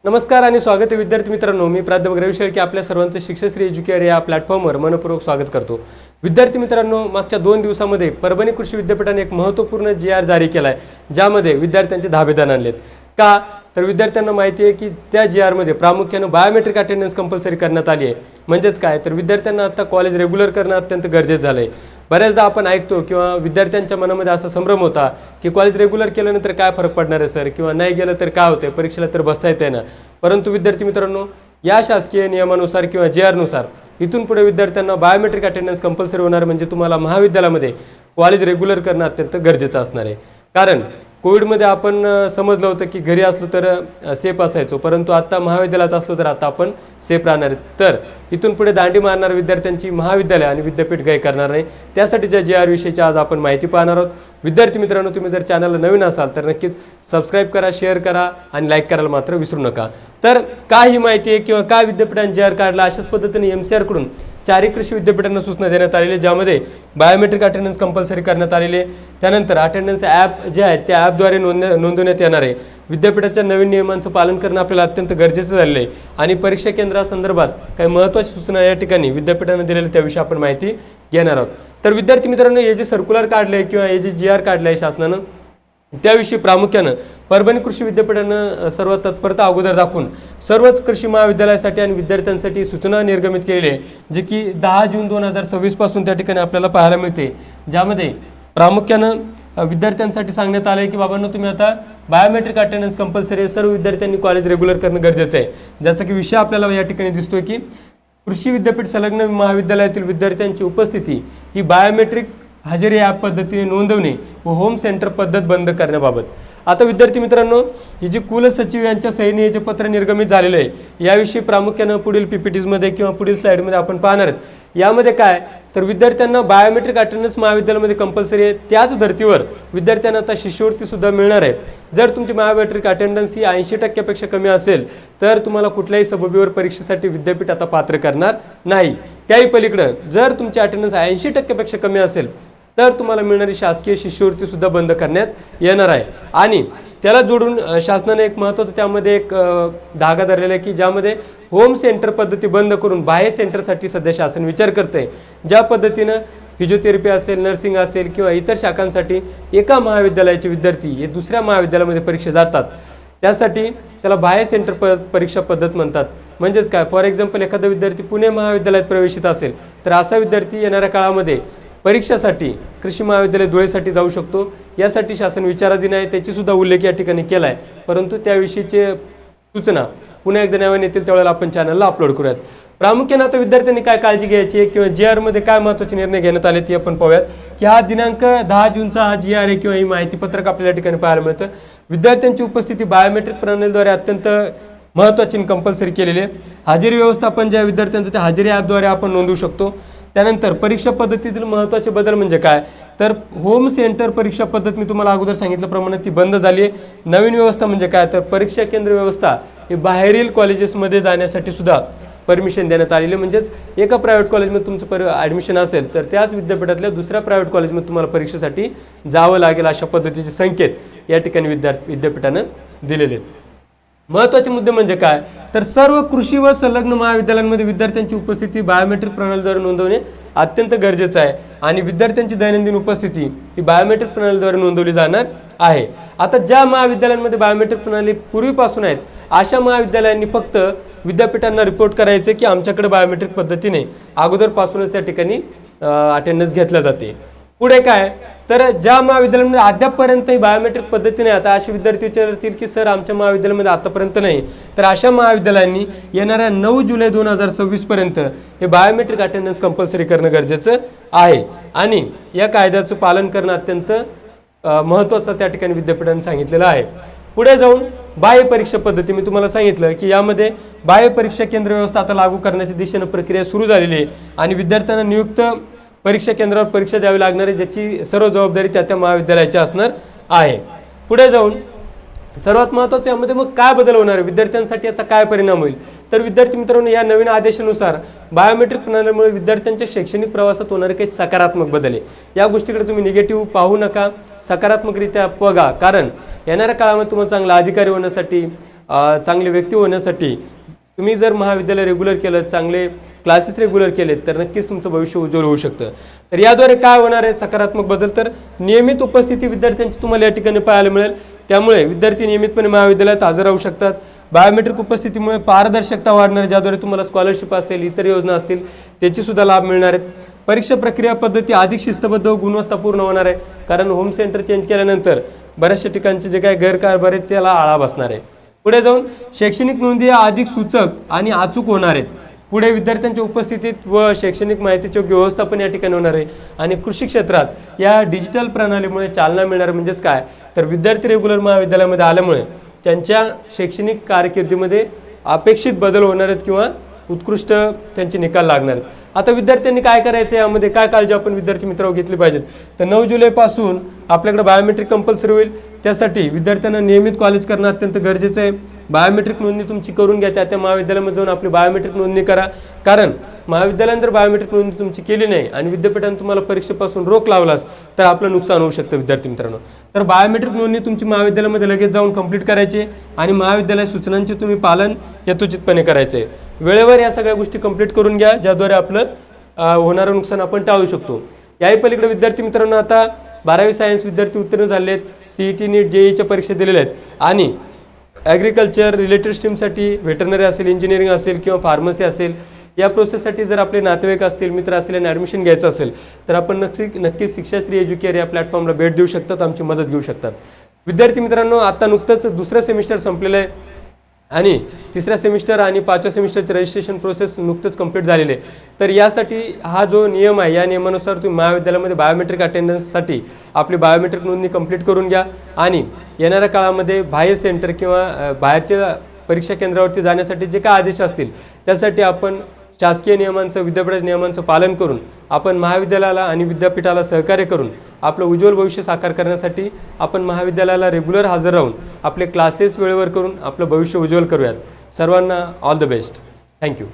नमस्कार आणि स्वागत आहे विद्यार्थी मित्रांनो. मी प्राध्यापक रवी शेळके आपल्या सर्वांचं शिक्षश्री एज्युकेअर या प्लॅटफॉर्मवर मनपूर्वक स्वागत करतो. विद्यार्थी मित्रांनो, मागच्या 2 दिवसामध्ये परभणी कृषी विद्यापीठाने एक महत्त्वपूर्ण GR जारी केला आहे, ज्यामध्ये विद्यार्थ्यांचे धाबेदान आणलेत. का तर विद्यार्थ्यांना माहिती आहे की त्या GR मध्ये प्रामुख्याने बायोमेट्रिक अटेंडन्स कंपल्सरी करण्यात आली आहे. म्हणजेच काय तर विद्यार्थ्यांना आता कॉलेज रेग्युलर करणं अत्यंत गरजेचं झालं आहे. बऱ्याचदा आपण ऐकतो किंवा विद्यार्थ्यांच्या मनामध्ये असा संभ्रम होता की कॉलेज रेग्युलर केल्यानंतर काय फरक पडणार आहे सर, किंवा नाही गेलं तर काय होतंय, परीक्षेला तर बसता येते ना. परंतु विद्यार्थी मित्रांनो, या शासकीय नियमानुसार किंवा GR नुसार इथून पुढे विद्यार्थ्यांना बायोमेट्रिक अटेंडन्स कंपल्सरी होणार. म्हणजे तुम्हाला महाविद्यालयामध्ये कॉलेज रेग्युलर करणं अत्यंत गरजेचं असणार आहे. कारण कोविडमध्ये आपण समजलं होतं की घरी असलो तर सेफ असायचो, परंतु आता महाविद्यालयात असलो तर आता आपण सेफ राहणार आहे. तर इथून पुढे दांडी मारणाऱ्या विद्यार्थ्यांची महाविद्यालय आणि विद्यापीठ गाय करणार नाही. त्यासाठीच्या GR विषयीची आज आपण माहिती पाहणार आहोत. विद्यार्थी मित्रांनो, तुम्ही जर चॅनलला नवीन असाल तर नक्कीच सबस्क्राईब करा, शेअर करा आणि लाईक करायला मात्र विसरू नका. तर काय ही माहिती आहे किंवा काय विद्यापीठाने GR काढला, अशाच पद्धतीने MCR कडून 4 कृषी विद्यापीठांना सूचना देण्यात आलेली, ज्यामध्ये बायोमेट्रिक अटेंडन्स कंपल्सरी करण्यात आलेले. त्यानंतर अटेंडन्स ॲप जे आहेत त्या ॲपद्वारे नोंदवण्यात येणार आहे. विद्यापीठाच्या नवीन नियमांचं पालन करणं आपल्याला अत्यंत गरजेचं झालेलं आहे. आणि परीक्षा केंद्रासंदर्भात काही महत्त्वाची सूचना या ठिकाणी विद्यापीठाने दिलेल्या त्याविषयी आपण माहिती घेणार आहोत. तर विद्यार्थी मित्रांनो, हे जे सर्क्युलर काढले किंवा हे जे GR काढले आहे शासनानं, त्याविषयी प्रामुख्यानं परभणी कृषी विद्यापीठानं सर्व तत्परता अगोदर दाखवून सर्वच कृषी महाविद्यालयासाठी आणि विद्यार्थ्यांसाठी सूचना निर्गमित केलेली आहे, जे की 10 जून 2026 पासून त्या ठिकाणी आपल्याला पाहायला मिळते. ज्यामध्ये प्रामुख्यानं विद्यार्थ्यांसाठी सांगण्यात आलं आहे की बाबांनो, तुम्ही आता बायोमेट्रिक अटेंडन्स कंपल्सरी सर्व विद्यार्थ्यांनी कॉलेज रेग्युलर करणं गरजेचं आहे. ज्याचा की विषय आपल्याला या ठिकाणी दिसतोय की कृषी विद्यापीठ संलग्न महाविद्यालयातील विद्यार्थ्यांची उपस्थिती ही बायोमेट्रिक हजेरी ॲप पद्धतीने नोंदवणे व होम सेंटर पद्धत बंद करण्याबाबत. आता विद्यार्थी मित्रांनो, ही जी कुलसचिव यांच्या सहीने हे जे पत्र निर्गमित झालेलं आहे, याविषयी प्रामुख्यानं पुढील PPTमध्ये किंवा पुढील स्लाईडमध्ये आपण पाहणार आहोत. यामध्ये काय तर विद्यार्थ्यांना बायोमेट्रिक अटेंडन्स महाविद्यालयामध्ये कंपल्सरी आहे. त्याच धर्तीवर विद्यार्थ्यांना आता शिष्यवृत्ती सुद्धा मिळणार आहे. जर तुमची बायोमेट्रिक अटेंडन्स ही 80% कमी असेल तर तुम्हाला कुठल्याही सबबीवर परीक्षेसाठी विद्यापीठ आता पात्र करणार नाही. त्याही पलीकडं जर तुमची अटेंडन्स 80% कमी असेल तर तुम्हाला मिळणारी शासकीय शिष्यवृत्ती सुद्धा बंद करण्यात येणार आहे. आणि त्याला जोडून शासनाने एक महत्त्वाचं त्यामध्ये एक धागा धरलेला आहे की ज्यामध्ये होम सेंटर पद्धती बंद करून बाह्य सेंटरसाठी सध्या शासन विचार करते. ज्या पद्धतीनं फिजिओथेरपी असेल, नर्सिंग असेल किंवा इतर शाखांसाठी एका महाविद्यालयाचे विद्यार्थी हे दुसऱ्या महाविद्यालयामध्ये परीक्षा जातात, त्यासाठी त्याला बाह्य सेंटर परीक्षा पद्धत म्हणतात. म्हणजेच काय, फॉर एक्झाम्पल एखादा विद्यार्थी पुणे महाविद्यालयात प्रवेशित असेल तर असा विद्यार्थी येणाऱ्या काळामध्ये परीक्षासाठी कृषी महाविद्यालय धुळेसाठी जाऊ शकतो. यासाठी शासन विचाराधीन आहे, त्याची सुद्धा उल्लेख या ठिकाणी केला आहे. परंतु त्याविषयीचे सूचना पुन्हा एकदा न्याव्याने येतील त्यावेळेला आपण चॅनलला अपलोड करूयात. प्रामुख्याने आता विद्यार्थ्यांनी काय काळजी घ्यायची आहे किंवा GR मध्ये काय महत्त्वाचे निर्णय घेण्यात आले ते आपण पाहूयात. की हा दिनांक 10 जूनचा हा GR आहे किंवा ही माहितीपत्रक आपल्याला ठिकाणी पाहायला मिळतं. विद्यार्थ्यांची उपस्थिती बायोमेट्रिक प्रणालीद्वारे अत्यंत महत्त्वाची कंपल्सरी केलेली आहे. हजेरी व्यवस्थापन ज्या विद्यार्थ्यांचं त्या हजेरी ॲपद्वारे आपण नोंदवू शकतो. त्यानंतर परीक्षा पद्धतीतील महत्त्वाचे बदल म्हणजे काय तर होम सेंटर परीक्षा पद्धत मी तुम्हाला अगोदर सांगितल्याप्रमाणे ती बंद झाली आहे. नवीन व्यवस्था म्हणजे काय तर परीक्षा केंद्र व्यवस्था ही बाहेरील कॉलेजेसमध्ये जाण्यासाठी सुद्धा परमिशन देण्यात आलेली. म्हणजेच एका प्रायव्हेट कॉलेजमध्ये तुमचं ॲडमिशन असेल तर त्याच विद्यापीठातल्या दुसऱ्या प्रायव्हेट कॉलेजमध्ये तुम्हाला परीक्षेसाठी जावं लागेल, अशा पद्धतीचे संकेत या ठिकाणी विद्यापीठानं दिलेले आहेत. महत्त्वाचे मुद्दे म्हणजे काय तर सर्व कृषी व संलग्न महाविद्यालयांमध्ये विद्यार्थ्यांची उपस्थिती बायोमेट्रिक प्रणालीद्वारे नोंदवणे अत्यंत गरजेचं आहे. आणि विद्यार्थ्यांची दैनंदिन उपस्थिती ही बायोमेट्रिक प्रणालीद्वारे नोंदवली जाणार आहे. आता ज्या महाविद्यालयांमध्ये बायोमेट्रिक प्रणाली पूर्वीपासून आहेत अशा महाविद्यालयांनी फक्त विद्यापीठांना रिपोर्ट करायचे की आमच्याकडे बायोमेट्रिक पद्धतीने अगोदरपासूनच त्या ठिकाणी अटेंडन्स घेतल्या जाते. पुढे काय तर ज्या महाविद्यालयामध्ये अद्यापपर्यंत ही बायोमेट्रिक पद्धतीने, आता असे विद्यार्थी विचारतील की सर आमच्या महाविद्यालयामध्ये आतापर्यंत नाही, तर अशा महाविद्यालयांनी येणाऱ्या 9 जुलै 2026 पर्यंत हे बायोमेट्रिक अटेंडन्स कंपल्सरी करणं गरजेचं आहे. आणि या कायद्याचं पालन करणं अत्यंत महत्त्वाचं त्या ठिकाणी विद्यापीठाने सांगितलेलं आहे. पुढे जाऊन बाह्य परीक्षा पद्धती मी तुम्हाला सांगितलं की यामध्ये बाह्य परीक्षा केंद्र व्यवस्था आता लागू करण्याच्या दिशेनं प्रक्रिया सुरू झालेली आहे. आणि विद्यार्थ्यांना नियुक्त परीक्षा केंद्रावर परीक्षा द्यावी लागणार आहे, ज्याची सर्व जबाबदारी त्या महाविद्यालयाची असणार आहे. पुढे जाऊन सर्वात महत्त्वाचं यामध्ये मग काय बदल होणार आहे, विद्यार्थ्यांसाठी याचा काय परिणाम होईल तर विद्यार्थी मित्रांनो, या नवीन आदेशानुसार बायोमेट्रिक प्रणालीमुळे विद्यार्थ्यांच्या शैक्षणिक प्रवासात होणारे काही सकारात्मक बदल आहे. या गोष्टीकडे तुम्ही निगेटिव्ह पाहू नका, सकारात्मकरित्या बघा. कारण येणाऱ्या काळामध्ये तुम्हाला चांगला अधिकारी होण्यासाठी चांगले व्यक्ती होण्यासाठी तुम्ही जर महाविद्यालय रेग्युलर केलं, चांगले क्लासेस रेग्युलर केलेत, तर नक्कीच तुमचं भविष्य उज्ज्वल होऊ शकतं. तर याद्वारे काय होणार आहे सकारात्मक बदल, तर नियमित उपस्थिती विद्यार्थ्यांची तुम्हाला या ठिकाणी पाहायला मिळेल. त्यामुळे विद्यार्थी नियमितपणे महाविद्यालयात हजर राहू शकतात. बायोमेट्रिक उपस्थितीमुळे पारदर्शकता वाढणार, ज्याद्वारे तुम्हाला स्कॉलरशिप असेल, इतर योजना असतील, त्याची सुद्धा लाभ मिळणार आहेत. परीक्षा प्रक्रिया पद्धती अधिक शिस्तबद्ध व गुणवत्तापूर्ण होणार आहे, कारण होम सेंटर चेंज केल्यानंतर बऱ्याचशा ठिकाणचे जे काही गैरकारभार आहेत त्याला आळा बसणार आहे. पुढे जाऊन शैक्षणिक नोंदी या अधिक सूचक आणि अचूक होणार आहेत. पुढे विद्यार्थ्यांच्या उपस्थितीत व शैक्षणिक माहितीचे योग्य व्यवस्थापन या ठिकाणी होणार आहे. आणि कृषी क्षेत्रात या डिजिटल प्रणालीमुळे चालना मिळणार. म्हणजेच काय, तर विद्यार्थी रेग्युलर महाविद्यालयामध्ये आल्यामुळे त्यांच्या शैक्षणिक कारकिर्दीमध्ये अपेक्षित बदल होणार आहेत किंवा उत्कृष्ट त्यांचे निकाल लागणार आहेत. आता विद्यार्थ्यांनी काय करायचं, यामध्ये काय काळजी आपण विद्यार्थी मित्रांनो घेतली पाहिजेत, तर 9 जुलैपासून आपल्याकडे बायोमेट्रिक कंपल्सरी होईल. त्यासाठी विद्यार्थ्यांना नियमित कॉलेज करणं अत्यंत गरजेचं आहे. बायोमेट्रिक नोंदणी तुमची करून घ्या, त्या महाविद्यालयामध्ये जाऊन आपली बायोमेट्रिक नोंदणी करा. कारण महाविद्यालयाने जर बायोमेट्रिक नोंदणी तुमची केली नाही आणि विद्यापीठाने तुम्हाला परीक्षेपासून रोख लावलास तर आपलं नुकसान होऊ शकतं विद्यार्थी मित्रांनो. तर बायोमेट्रिक नोंदणी तुमची महाविद्यालयामध्ये लगेच जाऊन कंप्लीट करायची आणि महाविद्यालय सूचनांचे तुम्ही पालन यथोचितपणे करायचे. वेळेवर या सगळ्या गोष्टी कंप्लीट करून घ्या, ज्याद्वारे आपलं होणारं नुकसान आपण टाळू शकतो. याही पलीकडे विद्यार्थी मित्रांनो, आता 12वी सायन्स विद्यार्थी उत्तीर्ण झाले आहेत, CET नीट JEEच्या परीक्षा दिलेल्या आहेत आणि ॲग्रिकल्चर रिलेटेड स्ट्रीमसाठी व्हेटरनरी असेल, इंजिनिअरिंग असेल किंवा फार्मसी असेल, या प्रोसेससाठी जर आपले नातेवाईक असतील, मित्र असतील आणि ॲडमिशन घ्यायचं असेल तर आपण नक्कीच शिक्षाश्री एज्युकेअर या प्लॅटफॉर्मला भेट देऊ शकतात, आमची मदत घेऊ शकतात. विद्यार्थी मित्रांनो, आता नुकतंच दुसरं सेमिस्टर संपलेलं आहे आणि तिसऱ्या सेमिस्टर आणि 5व्या सेमिस्टरचे रजिस्ट्रेशन प्रोसेस नुकतंच कंप्लीट झालेले आहे. तर यासाठी हा जो नियम आहे, या नियमानुसार तुम्ही महाविद्यालयामध्ये बायोमेट्रिक अटेंडन्ससाठी आपली बायोमेट्रिक नोंदणी कंप्लीट करून घ्या आणि येणाऱ्या काळामध्ये बाह्य सेंटर किंवा बाहेरच्या परीक्षा केंद्रावरती जाण्यासाठी जे काय आदेश असतील त्यासाठी आपण शासकीय नियमांचं, विद्यापीठाच्या नियमांचं पालन करून आपण महाविद्यालयाला आणि विद्यापीठाला सहकार्य करून आपलं उज्ज्वल भविष्य साकार करण्यासाठी आपण महाविद्यालयाला रेग्युलर हजर राहून आपले क्लासेस वेळेवर करून आपलं भविष्य उज्ज्वल करूयात. सर्वांना ऑल द बेस्ट. थँक्यू.